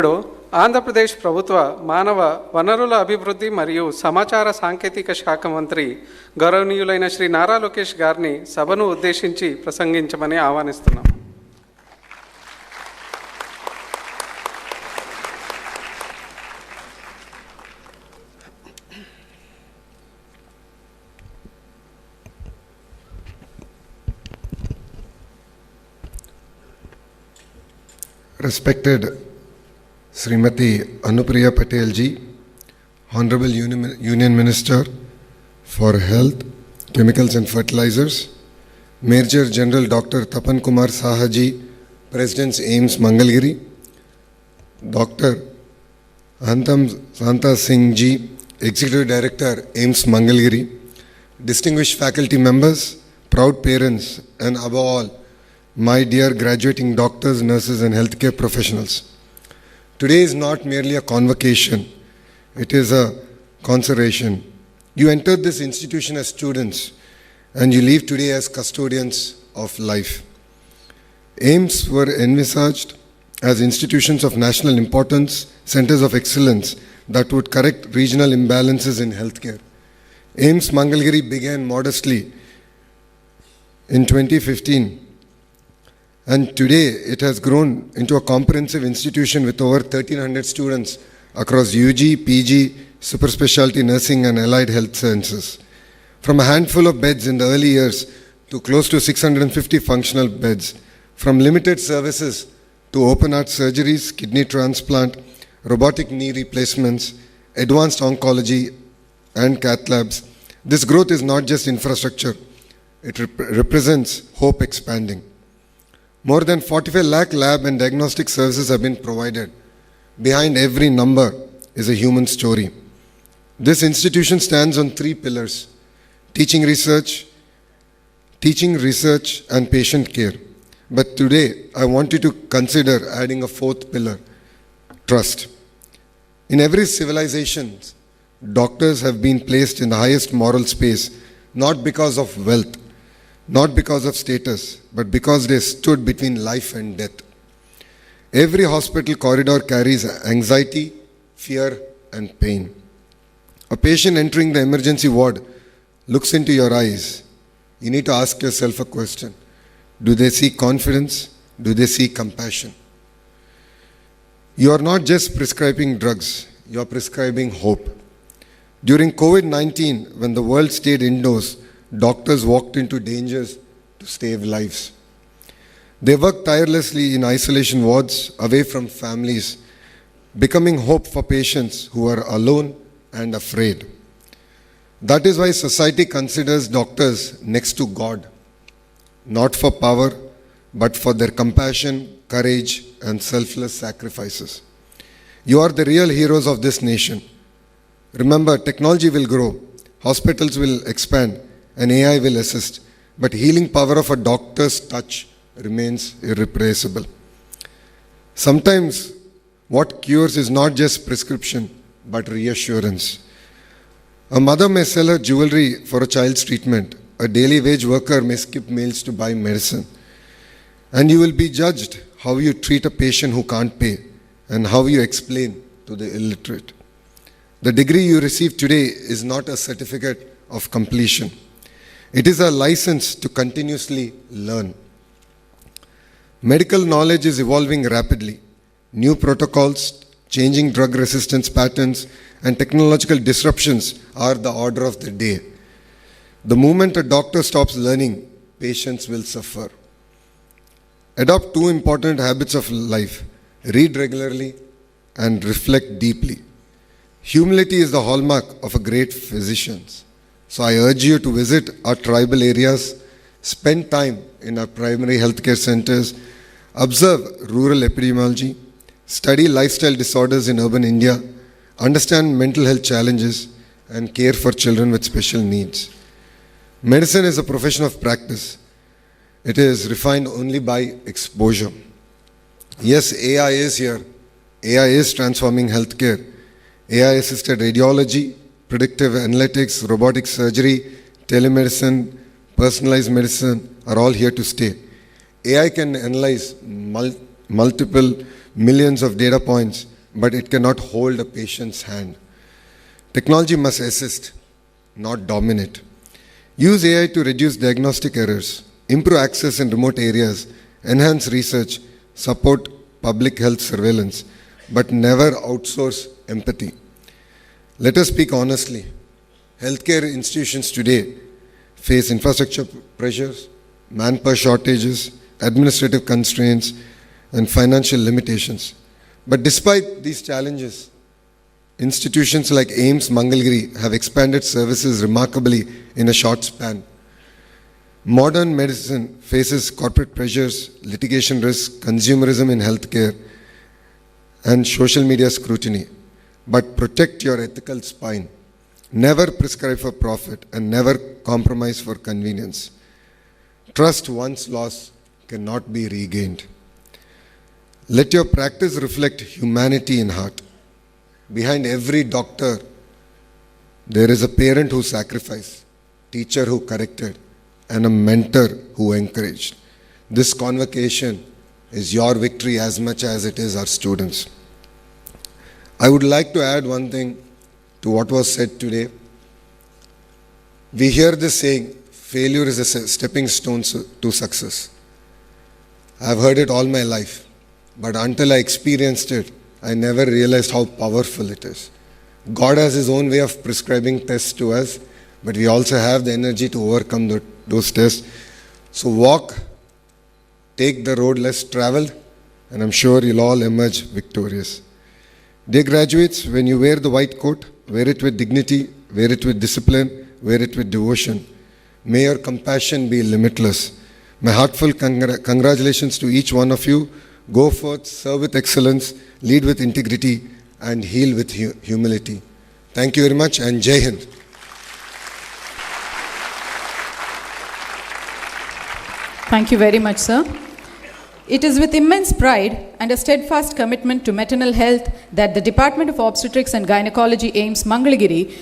ఇప్పుడు ఆంధ్రప్రదేశ్ ప్రభుత్వ మానవ వనరుల అభివృద్ధి మరియు సమాచార సాంకేతిక శాఖ మంత్రి గౌరవనీయులైన శ్రీ నారా లోకేష్ గారిని సభను ఉద్దేశించి ప్రసంగించమని ఆహ్వానిస్తున్నాం. Respected Srimati Anupriya Patel ji, Honorable Union Minister for Health, Chemicals and Fertilizers, Major General Dr. Tapan Kumar Saha ji, President AIIMS Mangalgiri, Dr. Antam Santa Singh ji, Executive Director AIIMS Mangalgiri, distinguished faculty members, proud parents, and above all, my dear graduating doctors, nurses and healthcare professionals. Today is not merely a convocation, it is a consideration. You entered this institution as students and you leave today as custodians of life. AIIMS were envisaged as institutions of national importance, centers of excellence that would correct regional imbalances in healthcare. AIIMS Mangalgiri began modestly in 2015. And today it has grown into a comprehensive institution with over 1,300 students across UG, PG, super specialty nursing and allied health sciences. From a handful of beds in the early years to close to 650 functional beds, from limited services to open heart surgeries, kidney transplant, robotic knee replacements, advanced oncology and cath labs, this growth is not just infrastructure, it represents hope expanding. More than 45 lakh lab and diagnostic services have been provided. Behind every number is a human story. This institution stands on three pillars: teaching, research and patient care. But today, I want you to consider adding a fourth pillar: trust. In every civilization, doctors have been placed in the highest moral space, not because of wealth, not because of status, but because they stood between life and death. Every hospital corridor carries anxiety, fear, and pain. A patient entering the emergency ward looks into your eyes. You need to ask yourself a question. Do they see confidence? Do they see compassion? You are not just prescribing drugs, you are prescribing hope. During COVID-19, when the world stayed indoors, doctors walked into dangers to save lives. They worked tirelessly in isolation wards, away from families, becoming hope for patients who are alone and afraid. That is why society considers doctors next to God, not for power, but for their compassion, courage, and selfless sacrifices. You are the real heroes of this nation. Remember, technology will grow, hospitals will expand, and AI will assist, but healing power of a doctor's touch remains irreplaceable. Sometimes what cures is not just prescription, but reassurance. A mother may sell her jewelry for a child's treatment. A daily wage worker may skip meals to buy medicine. And you will be judged how you treat a patient who can't pay and how you explain to the illiterate. The degree you receive today is not a certificate of completion. It is a license to continuously learn. Medical knowledge is evolving rapidly. New protocols, changing drug resistance patterns, and technological disruptions are the order of the day. The moment a doctor stops learning, patients will suffer. Adopt two important habits of life: read regularly and reflect deeply. Humility is the hallmark of a great physician. So I urge you to visit our tribal areas, spend time in our primary healthcare centers, observe rural epidemiology, study lifestyle disorders in urban India, understand mental health challenges, and care for children with special needs. Medicine is a profession of practice. It is refined only by exposure. Yes, AI is here. AI is transforming healthcare. AI-assisted radiology, predictive analytics, robotic surgery, telemedicine, personalized medicine are all here to stay. AI can analyze multiple millions of data points but it cannot hold a patient's hand. Technology must assist, not dominate. Use AI to reduce diagnostic errors, improve access in remote areas, enhance research, support public health surveillance, but never outsource empathy. Let us speak honestly. Healthcare institutions today face infrastructure pressures, manpower shortages, administrative constraints, and financial limitations. But despite these challenges, institutions like AIIMS Mangalgiri have expanded services remarkably in a short span. Modern medicine faces corporate pressures, litigation risks, consumerism in healthcare, and social media scrutiny. But protect your ethical spine. Never prescribe for profit and never compromise for convenience. Trust once lost cannot be regained. Let your practice reflect humanity in heart. Behind every doctor, there is a parent who sacrificed, teacher who corrected, and a mentor who encouraged. This convocation is your victory as much as it is our students. I would like to add one thing to what was said today. We hear this saying, failure is a stepping stone to success. I've heard it all my life, but until I experienced it, I never realized how powerful it is. God has His own way of prescribing tests to us, but we also have the energy to overcome those tests. So walk, take the road less traveled, and I'm sure you'll all emerge victorious. Dear graduates, when you wear the white coat, wear it with dignity, wear it with discipline, wear it with devotion. May your compassion be limitless. My heartfelt congratulations to each one of you. Go forth, serve with excellence, lead with integrity, and heal with humility. Thank you very much, and Jai Hind. Thank you very much, sir. It is with immense pride and a steadfast commitment to maternal health that the Department of Obstetrics and Gynecology AIIMS Mangalagiri